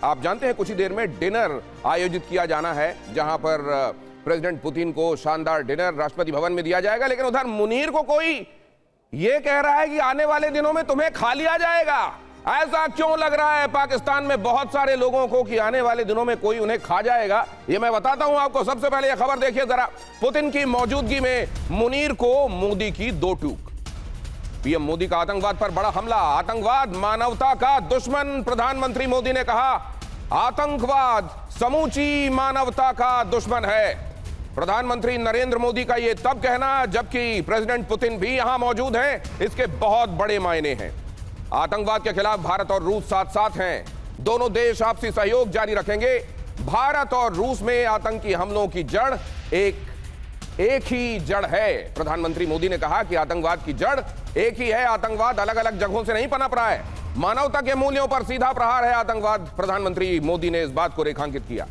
आप जानते हैं कुछ ही देर में डिनर आयोजित किया जाना है, जहां पर प्रेसिडेंट पुतिन को शानदार डिनर राष्ट्रपति भवन में दिया जाएगा। लेकिन उधर मुनीर को कोई ये कह रहा है कि आने वाले दिनों में तुम्हें खा लिया जाएगा। ऐसा क्यों लग रहा है पाकिस्तान में बहुत सारे लोगों को कि आने वाले दिनों में कोई उन्हें खा जाएगा? ये मैं बताता हूं आपको। सबसे पहले यह खबर देखिए जरा। पुतिन की मौजूदगी में मुनीर को मोदी की दो टूक। पीएम मोदी का आतंकवाद पर बड़ा हमला। आतंकवाद मानवता का दुश्मन, प्रधानमंत्री मोदी ने कहा। आतंकवाद समूची मानवता का दुश्मन है। प्रधानमंत्री नरेंद्र मोदी का यह तब कहना जबकि प्रेसिडेंट पुतिन भी यहां मौजूद हैं, इसके बहुत बड़े मायने हैं। आतंकवाद के खिलाफ भारत और रूस साथ साथ हैं। दोनों देश आपसी सहयोग जारी रखेंगे। भारत और रूस में आतंकी हमलों की जड़ एक ही जड़ है। प्रधानमंत्री मोदी ने कहा कि आतंकवाद की जड़ एक ही है। आतंकवाद अलग अलग जगहों से नहीं पनप रहा है। मानवता के मूल्यों पर सीधा प्रहार है आतंकवाद। प्रधानमंत्री मोदी ने इस बात को रेखांकित किया।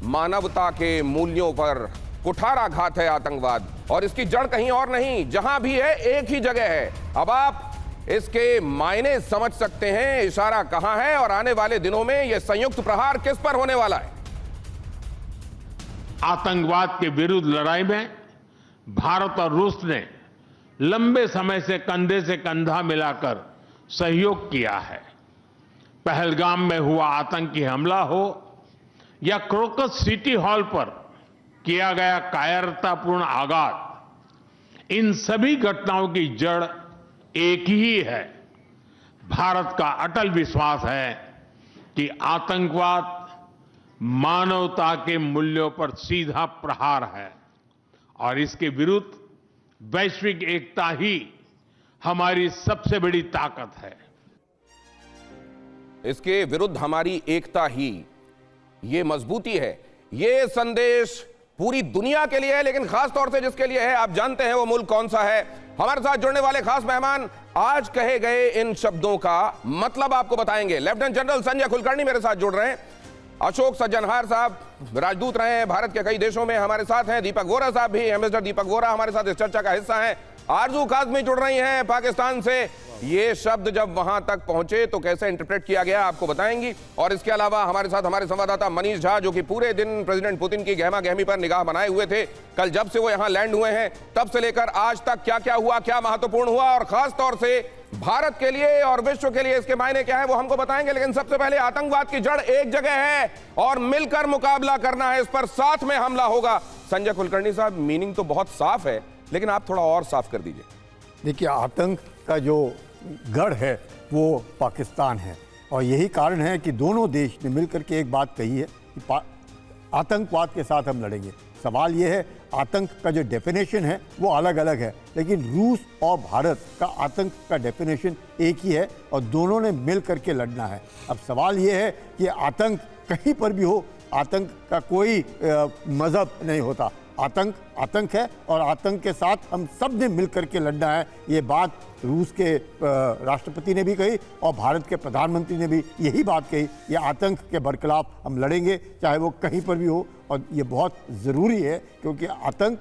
मानवता के मूल्यों पर कुठाराघात है आतंकवाद, और इसकी जड़ कहीं और नहीं, जहां भी है एक ही जगह है। अब आप इसके मायने समझ सकते हैं, इशारा कहां है और आने वाले दिनों में यह संयुक्त प्रहार किस पर होने वाला है। आतंकवाद के विरुद्ध लड़ाई में भारत और रूस ने लंबे समय से कंधे से कंधा मिलाकर सहयोग किया है। पहलगाम में हुआ आतंकी हमला हो या क्रोकस सिटी हॉल पर किया गया कायरतापूर्ण आघात, इन सभी घटनाओं की जड़ एक ही है। भारत का अटल विश्वास है कि आतंकवाद मानवता के मूल्यों पर सीधा प्रहार है और इसके विरुद्ध वैश्विक एकता ही हमारी सबसे बड़ी ताकत है। इसके विरुद्ध हमारी एकता ही ये मजबूती है। ये संदेश पूरी दुनिया के लिए है, लेकिन खास तौर से जिसके लिए है, आप जानते हैं वो मुल्क कौन सा है। हमारे साथ जुड़ने वाले खास मेहमान आज कहे गए इन शब्दों का मतलब आपको बताएंगे। लेफ्टिनेंट जनरल संजय कुलकर्णी मेरे साथ जुड़ रहे हैं। अशोक सज्जनहार साहब राजदूत रहे हैं भारत के कई देशों में, हमारे साथ हैं। दीपक वोरा साहब भी, एम्बेसडर दीपक वोरा हमारे साथ इस चर्चा का हिस्सा हैं। आरजू काज़मी जुड़ रही हैं पाकिस्तान से। ये शब्द जब वहां तक पहुंचे तो कैसे इंटरप्रेट किया गया आपको बताएंगी। और इसके अलावा हमारे साथ हमारे संवाददाता मनीष झा, जो कि पूरे दिन प्रेसिडेंट पुतिन की गहमा गहमी पर निगाह बनाए हुए थे। कल जब से वो यहां लैंड हुए हैं तब से लेकर आज तक क्या क्या हुआ, क्या महत्वपूर्ण हुआ और खास तौर से भारत के लिए और विश्व के लिए इसके मायने क्या है, वो हमको बताएंगे। लेकिन सबसे पहले आतंकवाद की जड़ एक जगह है और मिलकर मुकाबला करना है, इस पर साथ में हमला होगा। संजय कुलकर्णी साहब, मीनिंग तो बहुत साफ है, लेकिन आप थोड़ा और साफ कर दीजिए। देखिए, आतंक का जो गढ़ है वो पाकिस्तान है और यही कारण है कि दोनों देश ने मिलकर के एक बात कही है कि आतंकवाद के साथ हम लड़ेंगे। सवाल ये है, आतंक का जो डेफिनेशन है वो अलग अलग है, लेकिन रूस और भारत का आतंक का डेफिनेशन एक ही है और दोनों ने मिल करके लड़ना है। अब सवाल ये है कि आतंक कहीं पर भी हो, आतंक का कोई मजहब नहीं होता। आतंक आतंक है और आतंक के साथ हम सब ने मिल करके लड़ना है। ये बात रूस के राष्ट्रपति ने भी कही और भारत के प्रधानमंत्री ने भी यही बात कही। ये आतंक के बरखिलाफ हम लड़ेंगे, चाहे वो कहीं पर भी हो, और ये बहुत ज़रूरी है क्योंकि आतंक,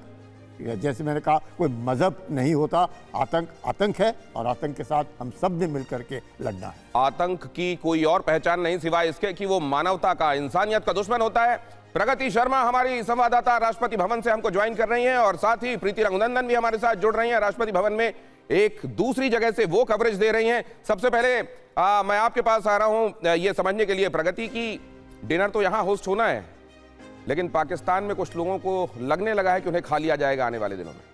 जैसे मैंने कहा, कोई मजहब नहीं होता। आतंक आतंक है और आतंक के साथ हम सब ने मिल करके लड़ना है। आतंक की कोई और पहचान नहीं सिवाय इसके कि वो मानवता का, इंसानियत का दुश्मन होता है। प्रगति शर्मा हमारी संवाददाता राष्ट्रपति भवन से हमको ज्वाइन कर रही हैं और साथ ही प्रीति रघुनंदन भी हमारे साथ जुड़ रही हैं राष्ट्रपति भवन में एक दूसरी जगह से, वो कवरेज दे रही हैं। सबसे पहले मैं आपके पास आ रहा हूं ये समझने के लिए, प्रगति की डिनर तो यहां होस्ट होना है, लेकिन पाकिस्तान में कुछ लोगों को लगने लगा है कि उन्हें खा लिया जाएगा आने वाले दिनों में।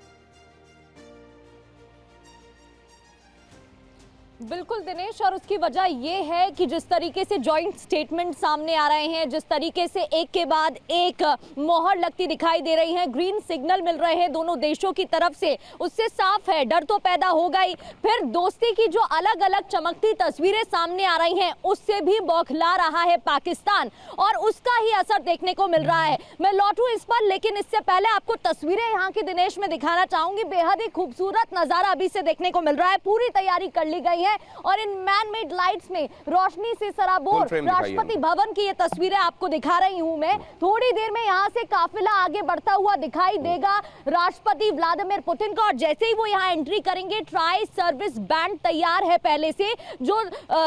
बिल्कुल दिनेश, और उसकी वजह यह है कि जिस तरीके से जॉइंट स्टेटमेंट सामने आ रहे हैं, जिस तरीके से एक के बाद एक मोहर लगती दिखाई दे रही है, ग्रीन सिग्नल मिल रहे हैं दोनों देशों की तरफ से, उससे साफ है डर तो पैदा होगा ही। फिर दोस्ती की जो अलग अलग चमकती तस्वीरें सामने आ रही हैं, उससे भी बौखला रहा है पाकिस्तान और उसका ही असर देखने को मिल रहा है। मैं लौटूं इस पर, लेकिन इससे पहले आपको तस्वीरें यहाँ की दिनेश में दिखाना चाहूंगी। बेहद ही खूबसूरत नजारा अभी से देखने को मिल रहा है। पूरी तैयारी कर ली गई है है और इन मैन मेड लाइट्स में रोशनी से सराबोर राष्ट्रपति भवन की ये तस्वीरें आपको दिखा रही हूं मैं। थोड़ी देर में यहां से काफिला आगे बढ़ता हुआ दिखाई देगा राष्ट्रपति व्लादिमीर पुतिन का, और जैसे ही वो यहां एंट्री करेंगे ट्राई सर्विस बैंड तैयार है पहले से, जो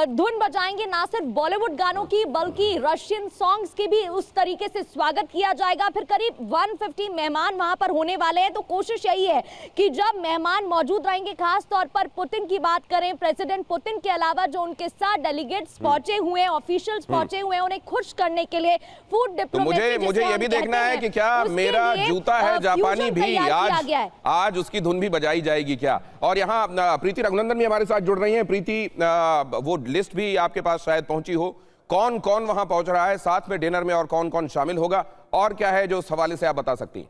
धुन बजाएंगे ना सिर्फ बॉलीवुड गानों की बल्कि रशियन सॉन्ग्स की भी उस तरीके से स्वागत किया जाएगा। फिर करीब 150 मेहमान वहां पर होने वाले हैं, तो कोशिश यही है कि जब मेहमान मौजूद रहेंगे, खास तौर पर पुतिन की बात करें, प्रेसिडेंट पुतिन के अलावा जो उनके साथ डेलीगेट्स पहुंचे हुए हैं, ऑफिशियल्स पहुंचे हुए हैं, उन्हें खुश करने के लिए फूड डिप्लोमेसी मुझे ये भी देखना है कि क्या मेरा जूता है जापानी भी आज उसकी धुन भी बजाई जाएगी क्या। और यहाँ प्रीति रघुनंदन भी हमारे साथ जुड़ रही हैं। प्रीति, वो लिस्ट भी आपके पास शायद पहुंची हो, कौन कौन वहां पहुंच रहा है, साथ में डिनर में और कौन कौन शामिल होगा, और क्या है जो उस हवाले से आप बता सकती हैं?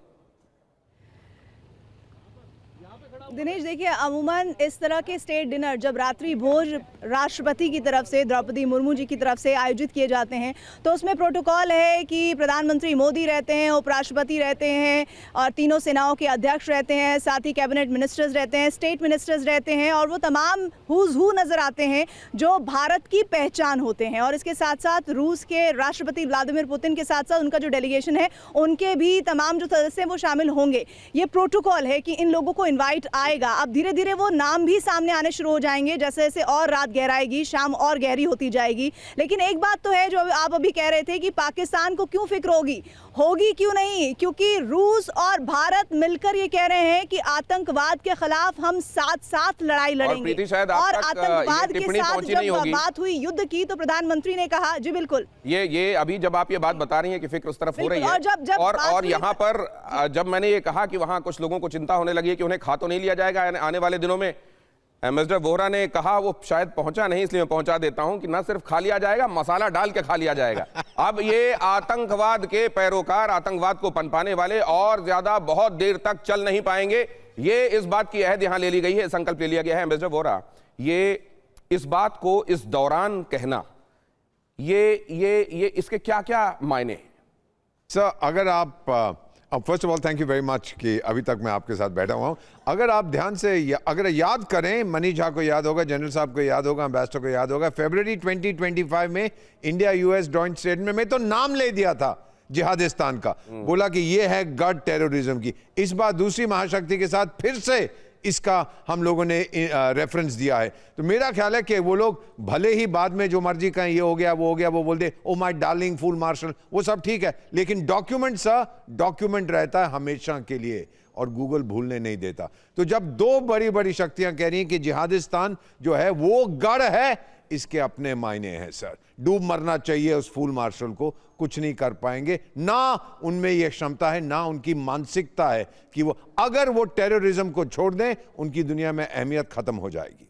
दिनेश, देखिए, अमूमन इस तरह के स्टेट डिनर जब रात्रि भोज राष्ट्रपति की तरफ से, द्रौपदी मुर्मू जी की तरफ से आयोजित किए जाते हैं तो उसमें प्रोटोकॉल है कि प्रधानमंत्री मोदी रहते हैं, उपराष्ट्रपति रहते हैं और तीनों सेनाओं के अध्यक्ष रहते हैं, साथ ही कैबिनेट मिनिस्टर्स रहते हैं, स्टेट मिनिस्टर्स रहते हैं, और वो तमाम हुज हू नज़र आते हैं जो भारत की पहचान होते हैं। और इसके साथ साथ रूस के राष्ट्रपति व्लादिमीर पुतिन के साथ साथ उनका जो डेलीगेशन है उनके भी तमाम जो सदस्य हैं वो शामिल होंगे। ये प्रोटोकॉल है कि इन लोगों को इन्वाइट आएगा। अब धीरे धीरे वो नाम भी सामने आने शुरू हो जाएंगे, जैसे जैसे और रात गहराएगी, शाम और गहरी होती जाएगी। लेकिन एक बात तो है जो आप अभी कह रहे थे कि पाकिस्तान को क्यों फिक्र होगी क्यों नहीं, क्योंकि रूस और भारत मिलकर ये कह रहे हैं कि आतंकवाद के खिलाफ हम साथ साथ लड़ाई लड़ेंगे। और आतंकवाद के साथ जब बात हुई युद्ध की तो प्रधानमंत्री ने कहा, जी बिल्कुल, ये अभी जब आप ये बात बता रही हैं कि फिक्र उस तरफ हो रही है, और यहाँ पर जब मैंने ये कहा कि वहां कुछ लोगों को चिंता होने लगी है कि उन्हें खा तो नहीं लिया जाएगा आने वाले दिनों में, एम्बेसडर वोहरा ने कहा, वो शायद पहुंचा नहीं इसलिए मैं पहुंचा देता हूं, कि ना सिर्फ खा लिया जाएगा, मसाला डाल के खा लिया जाएगा। अब ये आतंकवाद के पैरोकार, आतंकवाद को पनपाने वाले और ज्यादा बहुत देर तक चल नहीं पाएंगे। ये इस बात की अहद यहां ले ली गई है, संकल्प ले लिया गया है। एम्बेसडर वोहरा, ये इस बात को इस दौरान कहना, ये इसके क्या क्या मायने? सर, अगर आप first of all thank you very much कि अभी तक मैं आपके साथ बैठा हुआ हूं। अगर आप ध्यान से अगर याद करें, मनीष झा को याद होगा, जनरल साहब को याद होगा, एम्बेसडर को याद होगा, फरवरी 2025 में इंडिया यूएस जॉइंट स्टेटमेंट में तो नाम ले दिया था जिहादिस्तान का, बोला कि ये है गढ़ टेररिज्म की। इस बार दूसरी महाशक्ति के साथ फिर से इसका हम लोगों ने रेफरेंस दिया है। तो मेरा ख्याल है कि वो लोग भले ही बाद में जो मर्जी कहें, ये हो गया वो हो गया, वो बोलते ओ माय डार्लिंग फूल मार्शल, वो सब ठीक है, लेकिन डॉक्यूमेंट रहता है हमेशा के लिए, और गूगल भूलने नहीं देता। तो जब दो बड़ी बड़ी शक्तियां कह रही हैं कि जिहादिस्तान जो है वो गढ़ है, इसके अपने मायने हैं सर। डूब मरना चाहिए उस फूल मार्शल को, कुछ नहीं कर पाएंगे, ना उनमें यह क्षमता है, ना उनकी मानसिकता है कि वो अगर वो टेररिज्म को छोड़ दें, उनकी दुनिया में अहमियत खत्म हो जाएगी।